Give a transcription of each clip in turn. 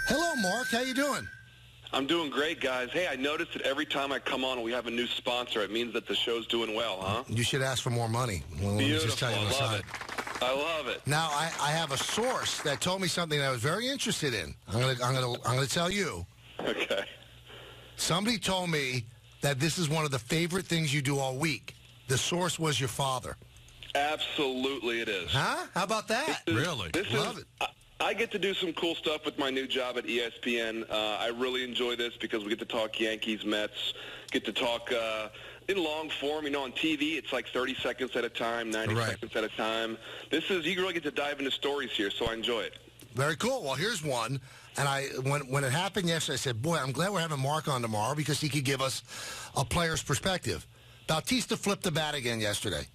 Hello, Mark. How you doing? I'm doing great, guys. Hey, I noticed that every time I come on and we have a new sponsor, it means that the show's doing well, huh? You should ask for more money. Well, let me just tell you Beautiful. I love it. I love it. Now, I have a source that told me something that I was very interested in. I'm gonna tell you. Okay. Somebody told me that this is one of the favorite things you do all week. The source was your father. Absolutely it is. Huh? How about that? Really? Love it. I get to do some cool stuff with my new job at ESPN. I really enjoy this because we get to talk Yankees, Mets, get to talk in long form. You know, on TV, it's like 30 seconds at a time, 90 seconds at a time. This is, you really get to dive into stories here, so I enjoy it. Very cool. Well, here's one. And when it happened yesterday, I said, boy, I'm glad we're having Mark on tomorrow because he could give us a player's perspective. Bautista flipped the bat again yesterday.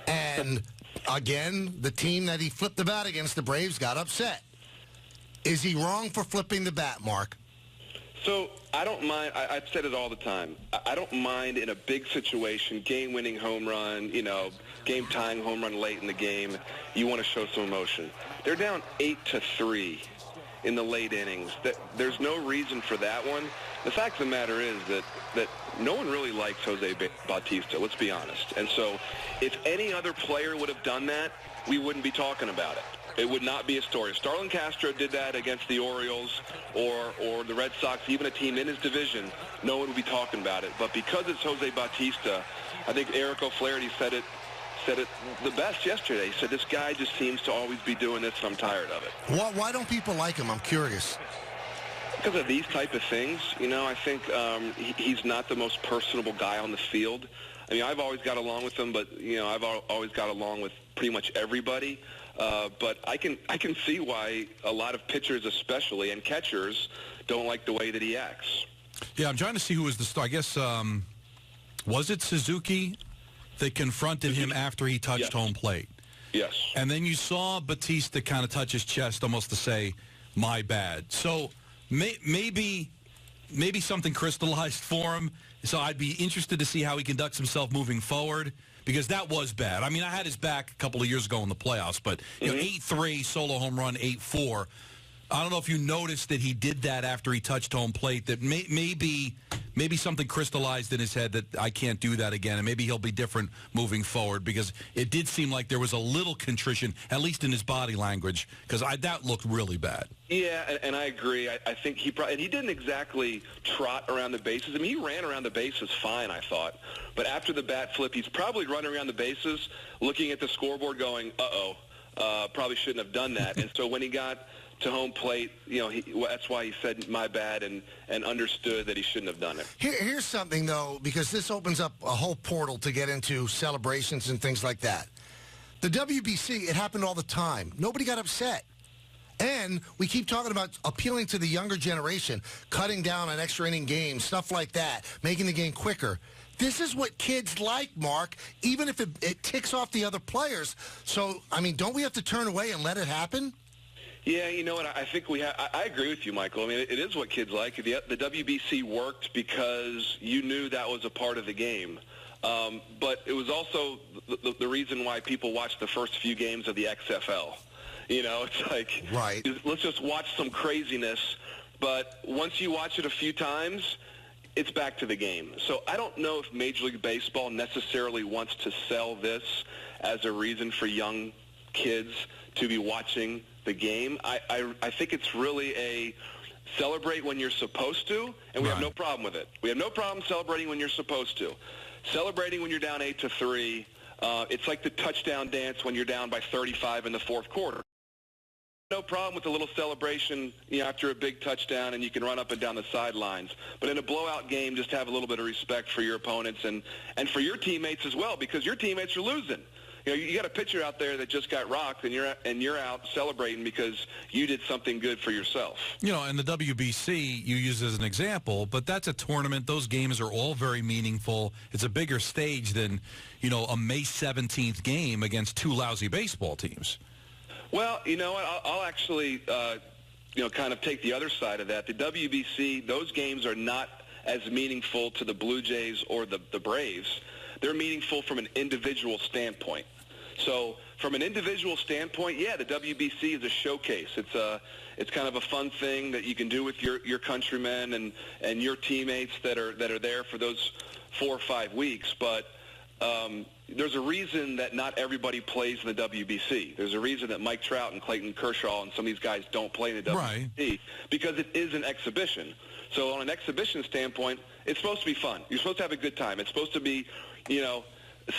And again, the team that he flipped the bat against, the Braves, got upset. Is he wrong for flipping the bat, Mark? So I don't mind. I've said it all the time. I don't mind in a big situation, game-winning home run, you know, game-tying home run late in the game. You want to show some emotion. They're down 8-3 in the late innings. There's no reason for that one. The fact of the matter is that no one really likes Jose Bautista, let's be honest. And so if any other player would have done that, we wouldn't be talking about it. It would not be a story. If Starlin Castro did that against the Orioles or the Red Sox, even a team in his division, no one would be talking about it. But because it's Jose Bautista, I think Eric O'Flaherty said it the best yesterday. He said, this guy just seems to always be doing this, and I'm tired of it. Why don't people like him? I'm curious. Because of these type of things. You know, I think he's not the most personable guy on the field. I mean, I've always got along with him, but, you know, I've always got along with pretty much everybody. But I can see why a lot of pitchers especially, and catchers, don't like the way that he acts. Yeah, I'm trying to see who was the star. I guess, was it Suzuki that confronted him after he touched home plate? Yes. And then you saw Bautista kind of touch his chest almost to say, my bad. So maybe something crystallized for him. So I'd be interested to see how he conducts himself moving forward, because that was bad. I mean, I had his back a couple of years ago in the playoffs, but you know, 8-3, solo home run, 8-4. I don't know if you noticed that he did that after he touched home plate, that maybe something crystallized in his head that I can't do that again, and maybe he'll be different moving forward, because it did seem like there was a little contrition, at least in his body language, because that looked really bad. Yeah, and I agree. I think he didn't exactly trot around the bases. I mean, he ran around the bases fine, I thought. But after the bat flip, he's probably running around the bases, looking at the scoreboard going, probably shouldn't have done that. And so when he got to home plate, you know, that's why he said my bad and understood that he shouldn't have done it. Here's something, though, because this opens up a whole portal to get into celebrations and things like that. The WBC, it happened all the time. Nobody got upset. And we keep talking about appealing to the younger generation, cutting down on extra inning games, stuff like that, making the game quicker. This is what kids like, Mark, even if it ticks off the other players. So, I mean, don't we have to turn away and let it happen? Yeah, you know what? I think I agree with you, Michael. I mean, it is what kids like. The WBC worked because you knew that was a part of the game. But it was also the reason why people watched the first few games of the XFL. You know, it's like, let's just watch some craziness. But once you watch it a few times, it's back to the game. So I don't know if Major League Baseball necessarily wants to sell this as a reason for young kids to be watching the game. I think it's really a celebrate when you're supposed to, and we have no problem with it. We have no problem celebrating when you're supposed to. Celebrating when you're down 8-3, it's like the touchdown dance when you're down by 35 in the fourth quarter. No problem with a little celebration, you know, after a big touchdown, and you can run up and down the sidelines. But in a blowout game, just have a little bit of respect for your opponents and for your teammates as well, because your teammates are losing. You know, you got a pitcher out there that just got rocked, and you're out celebrating because you did something good for yourself. You know, and the WBC you use as an example, but that's a tournament. Those games are all very meaningful. It's a bigger stage than, you know, a May 17th game against two lousy baseball teams. Well, you know what? I'll actually, you know, kind of take the other side of that. The WBC, those games are not as meaningful to the Blue Jays or the Braves. They're meaningful from an individual standpoint. So from an individual standpoint, yeah, the WBC is a showcase. It's kind of a fun thing that you can do with your countrymen and your teammates that are there for those 4 or 5 weeks. But there's a reason that not everybody plays in the WBC. There's a reason that Mike Trout and Clayton Kershaw and some of these guys don't play in the WBC, because it is an exhibition. So on an exhibition standpoint, it's supposed to be fun. You're supposed to have a good time. It's supposed to be,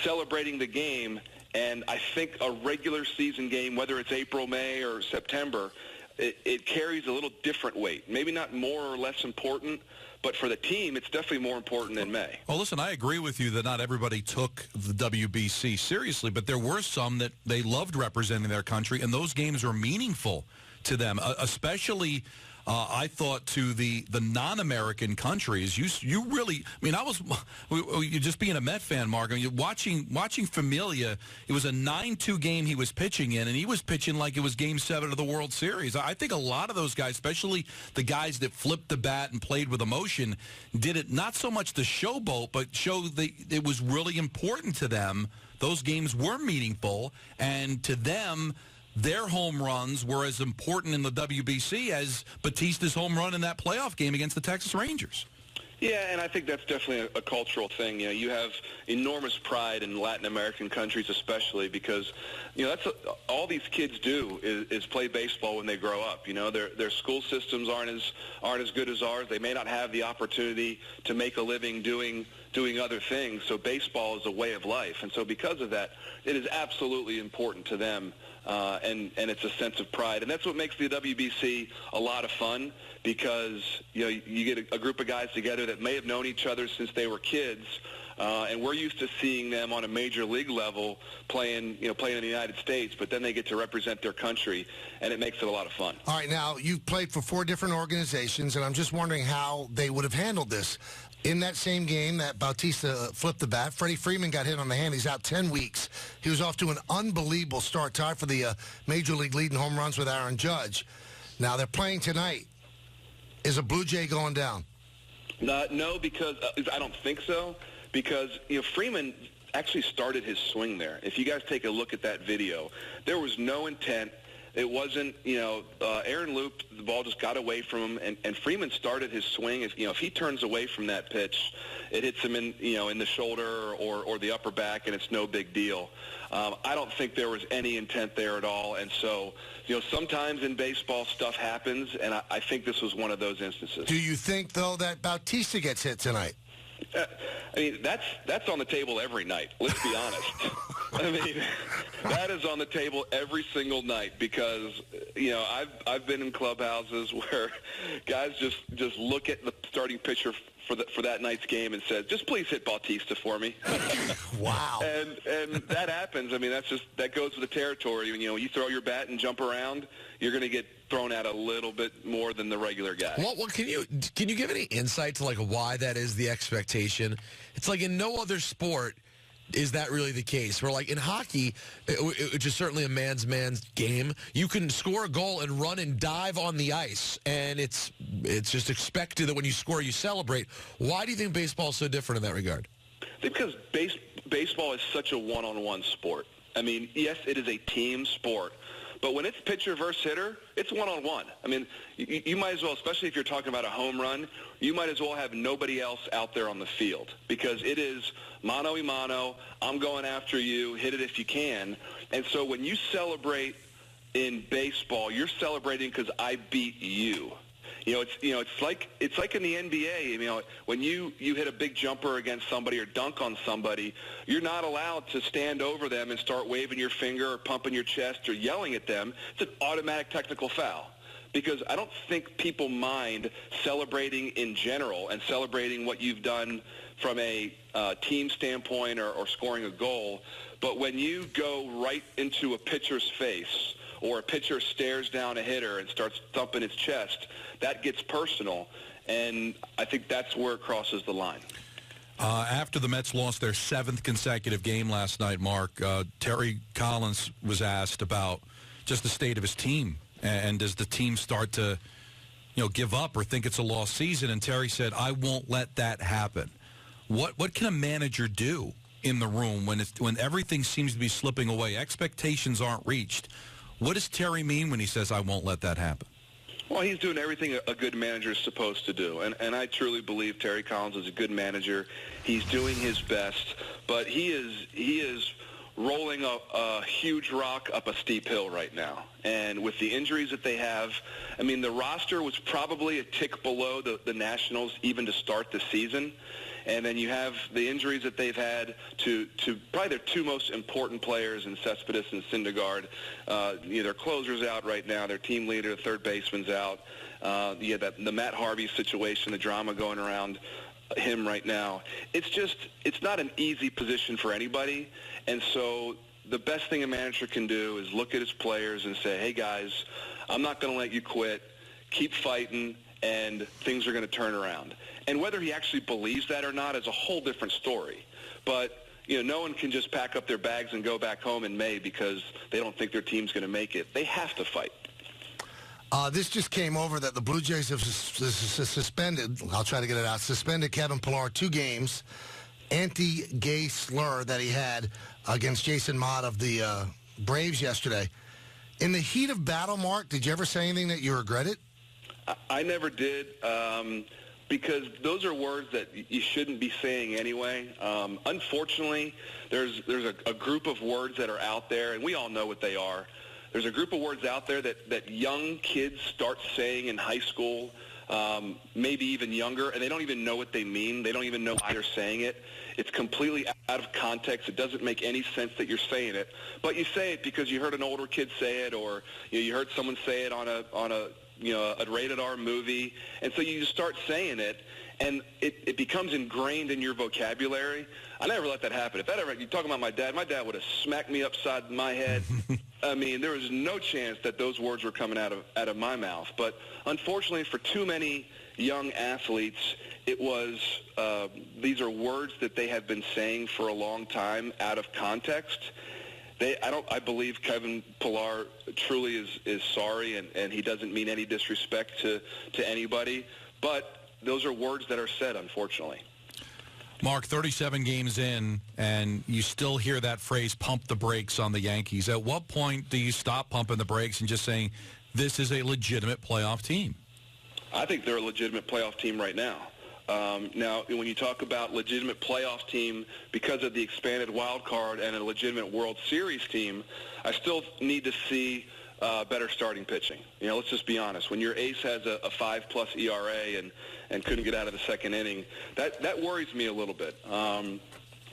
celebrating the game. And I think a regular season game, whether it's April, May, or September, it carries a little different weight. Maybe not more or less important, but for the team, it's definitely more important than May. Well, listen, I agree with you that not everybody took the WBC seriously, but there were some that they loved representing their country, and those games were meaningful to them, especially I thought to the non-American countries. You really, you just being a Met fan, Mark, watching Familia, it was a 9-2 game he was pitching in, and he was pitching like it was Game 7 of the World Series. I think a lot of those guys, especially the guys that flipped the bat and played with emotion, did it not so much to showboat, but show that it was really important to them. Those games were meaningful, and to them, their home runs were as important in the WBC as Bautista's home run in that playoff game against the Texas Rangers. Yeah, and I think that's definitely a cultural thing. You have enormous pride in Latin American countries, especially because, that's all these kids do is play baseball when they grow up. Their school systems aren't as good as ours. They may not have the opportunity to make a living doing other things. So baseball is a way of life, and so because of that, it is absolutely important to them. And it's a sense of pride. And that's what makes the WBC a lot of fun, because, you get a group of guys together that may have known each other since they were kids, and we're used to seeing them on a major league level playing in the United States, but then they get to represent their country, and it makes it a lot of fun. All right, now, you've played for 4 different organizations, and I'm just wondering how they would have handled this. In that same game that Bautista flipped the bat, Freddie Freeman got hit on the hand. He's out 10 weeks. He was off to an unbelievable start, tied for the Major League lead in home runs with Aaron Judge. Now, they're playing tonight. Is a Blue Jay going down? No, because I don't think so, because Freeman actually started his swing there. If you guys take a look at that video, there was no intent. It wasn't, Aaron looped, the ball just got away from him, and Freeman started his swing. If he turns away from that pitch, it hits him in the shoulder or the upper back, and it's no big deal. I don't think there was any intent there at all, and so, sometimes in baseball stuff happens, and I think this was one of those instances. Do you think, though, that Bautista gets hit tonight? That's on the table every night. Let's be honest. That is on the table every single night, because I've been in clubhouses where guys just look at the starting pitcher for that night's game and said, "Just please hit Bautista for me." Wow. And that happens. That goes with the territory. When you throw your bat and jump around, you're going to get thrown out a little bit more than the regular guy. Well, can you give any insight to why that is the expectation? It's like in no other sport is that really the case. Where in hockey, which is certainly a man's game, you can score a goal and run and dive on the ice, and it's just expected that when you score, you celebrate. Why do you think baseball is so different in that regard? I think because baseball is such a one-on-one sport. Yes, it is a team sport. But when it's pitcher versus hitter, it's one-on-one. You might as well, especially if you're talking about a home run, you might as well have nobody else out there on the field, because it is mano a mano, I'm going after you, hit it if you can. And so when you celebrate in baseball, you're celebrating because I beat you. It's like in the NBA. When you hit a big jumper against somebody or dunk on somebody, you're not allowed to stand over them and start waving your finger or pumping your chest or yelling at them. It's an automatic technical foul, because I don't think people mind celebrating in general and celebrating what you've done from a team standpoint or scoring a goal. But when you go right into a pitcher's face, or a pitcher stares down a hitter and starts thumping his chest, that gets personal, and I think that's where it crosses the line. After the Mets lost their 7th consecutive game last night, Mark, Terry Collins was asked about just the state of his team, and does the team start to give up or think it's a lost season? And Terry said, "I won't let that happen." What can a manager do in the room when everything seems to be slipping away, expectations aren't reached. What does Terry mean when he says, I won't let that happen? Well, he's doing everything a good manager is supposed to do, and I truly believe Terry Collins is a good manager. He's doing his best, but he is rolling a huge rock up a steep hill right now. And with the injuries that they have, I mean, the roster was probably a tick below the Nationals even to start the season. And then you have the injuries that they've had to probably their two most important players in Cespedes and Syndergaard. Their closer's out right now. Their team leader, the third baseman's out. The Matt Harvey situation, the drama going around him right now. It's not an easy position for anybody. And so the best thing a manager can do is look at his players and say, hey, guys, I'm not going to let you quit. Keep fighting, and things are going to turn around. And whether he actually believes that or not is a whole different story. But, no one can just pack up their bags and go back home in May because they don't think their team's going to make it. They have to fight. This just came over that the Blue Jays have suspended, I'll try to get it out, suspended Kevin Pillar 2 games, anti-gay slur that he had against Jason Mott of the Braves yesterday. In the heat of battle, Mark, did you ever say anything that you regretted? I never did, because those are words that you shouldn't be saying anyway. Unfortunately, there's a group of words that are out there, and we all know what they are. There's a group of words out there that young kids start saying in high school, maybe even younger, and they don't even know what they mean. They don't even know why they're saying it. It's completely out of context. It doesn't make any sense that you're saying it. But you say it because you heard an older kid say it, or you heard someone say it on a rated R movie, and so you just start saying it, and it becomes ingrained in your vocabulary. I never let that happen. You talk about my dad would have smacked me upside my head. I mean, there was no chance that those words were coming out of my mouth. But unfortunately, for too many young athletes, it was these are words that they have been saying for a long time out of context. I believe Kevin Pillar truly is sorry, and he doesn't mean any disrespect to anybody. But those are words that are said, unfortunately. Mark, 37 games in, and you still hear that phrase, pump the brakes on the Yankees. At what point do you stop pumping the brakes and just saying, this is a legitimate playoff team? I think they're a legitimate playoff team right now. Now, when you talk about legitimate playoff team because of the expanded wild card and a legitimate World Series team, I still need to see better starting pitching. Let's just be honest. When your ace has a 5+ ERA and couldn't get out of the second inning, that worries me a little bit.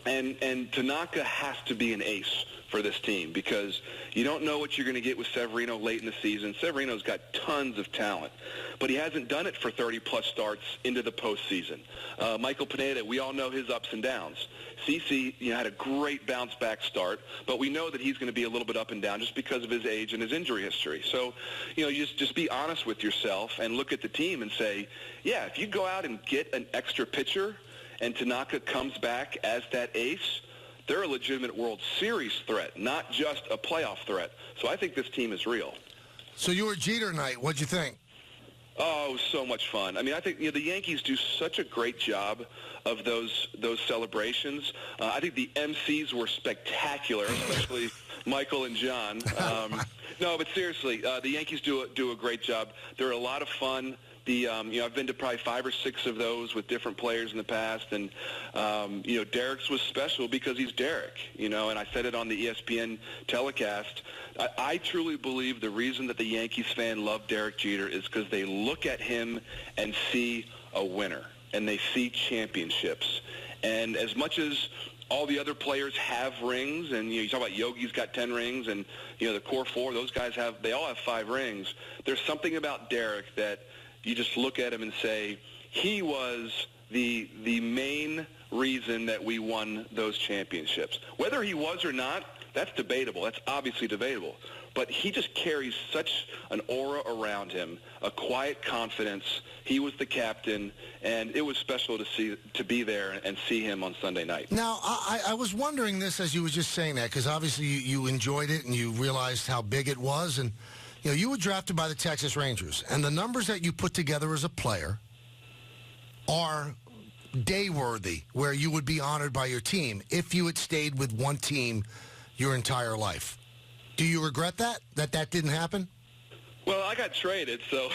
And Tanaka has to be an ace for this team because you don't know what you're going to get with Severino late in the season. Severino's got tons of talent, but he hasn't done it for 30-plus starts into the postseason. Michael Pineda, we all know his ups and downs. CeCe, had a great bounce-back start, but we know that he's going to be a little bit up and down just because of his age and his injury history. So, you just be honest with yourself and look at the team and say, yeah, if you go out and get an extra pitcher and Tanaka comes back as that ace, they're a legitimate World Series threat, not just a playoff threat. So I think this team is real. So you were Jeter night. What'd you think? Oh, it was so much fun. I mean, I think the Yankees do such a great job of those celebrations. I think the MCs were spectacular, especially Michael and John. No, but seriously, the Yankees do a great job. They're a lot of fun. I've been to probably 5 or 6 of those with different players in the past, and Derek's was special because he's Derek, and I said it on the ESPN telecast. I truly believe the reason that the Yankees fan love Derek Jeter is because they look at him and see a winner, and they see championships. And as much as all the other players have rings, and you talk about Yogi's got 10 rings, and the core 4, those guys they all have 5 rings. There's something about Derek that you just look at him and say, he was the main reason that we won those championships. Whether he was or not, that's debatable. That's obviously debatable. But he just carries such an aura around him, a quiet confidence. He was the captain, and it was special to be there and see him on Sunday night. Now, I was wondering this as you were just saying that, because obviously you enjoyed it and you realized how big it was, and you were drafted by the Texas Rangers, and the numbers that you put together as a player are day-worthy where you would be honored by your team if you had stayed with one team your entire life? Do you regret that didn't happen? Well, I got traded, so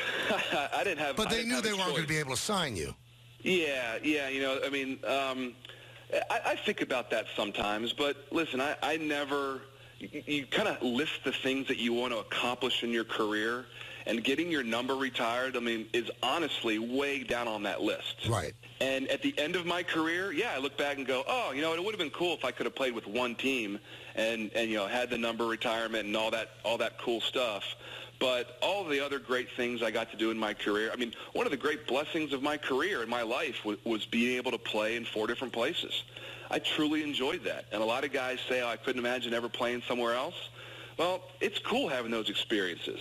I didn't have. But they knew they weren't going to be able to sign you. Yeah. I mean, I think about that sometimes. But listen, I never. You kind of list the things that you want to accomplish in your career, and getting your number retired, I mean, is honestly way down on that list. Right. And at the end of my career, I look back and go, oh, it would have been cool if I could have played with one team and had the number retirement and all that cool stuff. But all the other great things I got to do in my career, I mean, one of the great blessings of my career and my life was being able to play in 4 different places. I truly enjoyed that. And a lot of guys say, oh, I couldn't imagine ever playing somewhere else. Well, it's cool having those experiences.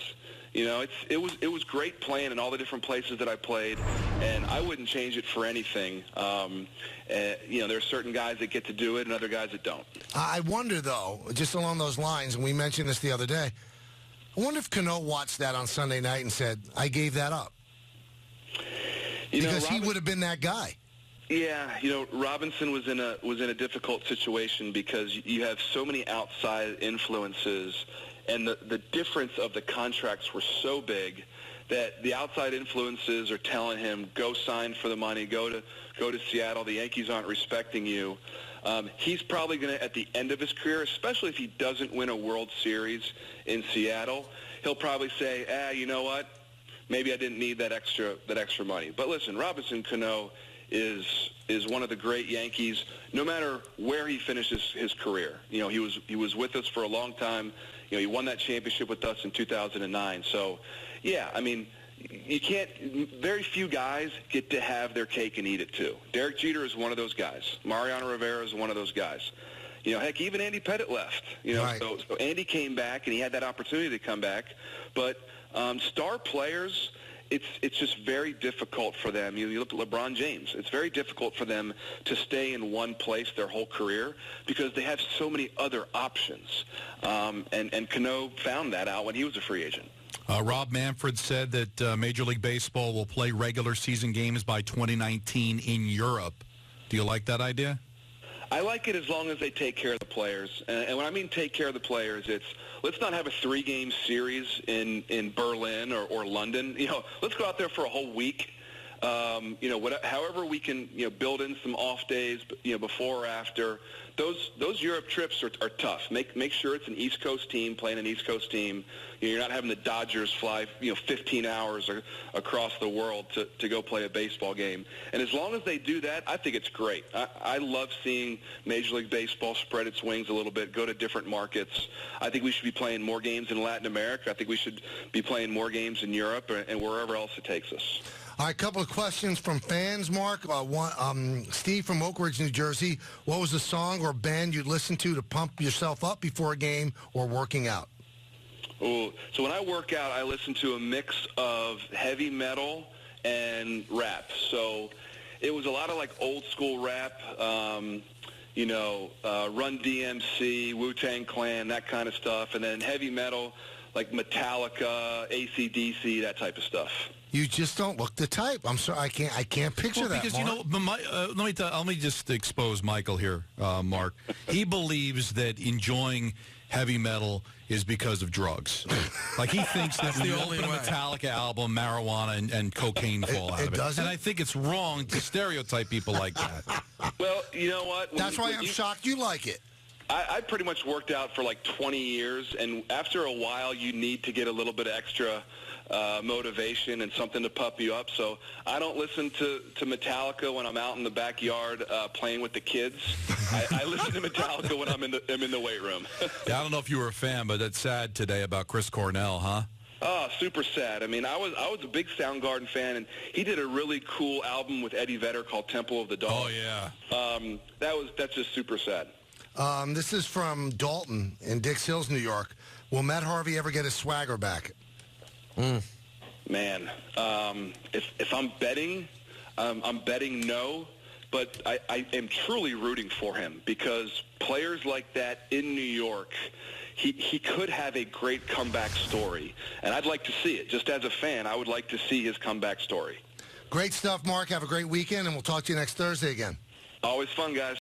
It was great playing in all the different places that I played, and I wouldn't change it for anything. There are certain guys that get to do it and other guys that don't. I wonder, though, just along those lines, and we mentioned this the other day, I wonder if Cano watched that on Sunday night and said, I gave that up. Because he would have been that guy. Yeah, Robinson was in a difficult situation because you have so many outside influences, and the difference of the contracts were so big that the outside influences are telling him, go sign for the money, go to Seattle, the Yankees aren't respecting you. He's probably going to, at the end of his career, especially if he doesn't win a World Series in Seattle, he'll probably say, you know what, maybe I didn't need that extra money. But listen, Robinson Cano is one of the great Yankees, no matter where he finishes his career. He was with us for a long time. He won that championship with us in 2009. So, yeah, I mean, very few guys get to have their cake and eat it too. Derek Jeter is one of those guys. Mariano Rivera is one of those guys. Heck, even Andy Pettitte left. Right. So Andy came back, and he had that opportunity to come back. But star players, it's just very difficult for them. You look at LeBron James. It's very difficult for them to stay in one place their whole career because they have so many other options. And Cano found that out when he was a free agent. Rob Manfred said that Major League Baseball will play regular season games by 2019 in Europe. Do you like that idea? I like it as long as they take care of the players. And when I mean take care of the players, it's let's not have a 3-game series in Berlin or London. Let's go out there for a whole week. However we can build in some off days, before or after. Those Europe trips are tough. Make sure it's an East Coast team playing an East Coast team. You're not having the Dodgers fly 15 hours across the world to go play a baseball game. And as long as they do that, I think it's great. I love seeing Major League Baseball spread its wings a little bit, go to different markets. I think we should be playing more games in Latin America. I think we should be playing more games in Europe and wherever else it takes us. All right, a couple of questions from fans, Mark. Steve from Oak Ridge, New Jersey. What was the song or band you'd listen to pump yourself up before a game or working out? Ooh, so when I work out, I listen to a mix of heavy metal and rap. So it was a lot of like old school rap, Run DMC, Wu-Tang Clan, that kind of stuff. And then heavy metal, like Metallica, AC/DC, that type of stuff. You just don't look the type. I'm sorry, I can't picture that. Because Mark. let me just expose Michael here, Mark. He believes that enjoying heavy metal is because of drugs. Like he thinks that when you open a Metallica album, marijuana and cocaine fall out of it. Doesn't? And I think it's wrong to stereotype people like that. Well, you know what? That's why I'm shocked you like it. I pretty much worked out for like 20 years, and after a while, you need to get a little bit of extra motivation and something to pump you up. So I don't listen to Metallica when I'm out in the backyard playing with the kids. I listen to Metallica when I'm in the weight room. Yeah, I don't know if you were a fan, but that's sad today about Chris Cornell, huh? Oh, super sad. I mean, I was a big Soundgarden fan, and he did a really cool album with Eddie Vedder called Temple of the Dog. Oh yeah. That's just super sad. This is from Dalton in Dix Hills, New York. Will Matt Harvey ever get his swagger back? Man, if I'm betting no, but I am truly rooting for him because players like that in New York, he could have a great comeback story, and I'd like to see it. Just as a fan, I would like to see his comeback story. Great stuff, Mark. Have a great weekend, and we'll talk to you next Thursday again. Always fun, guys.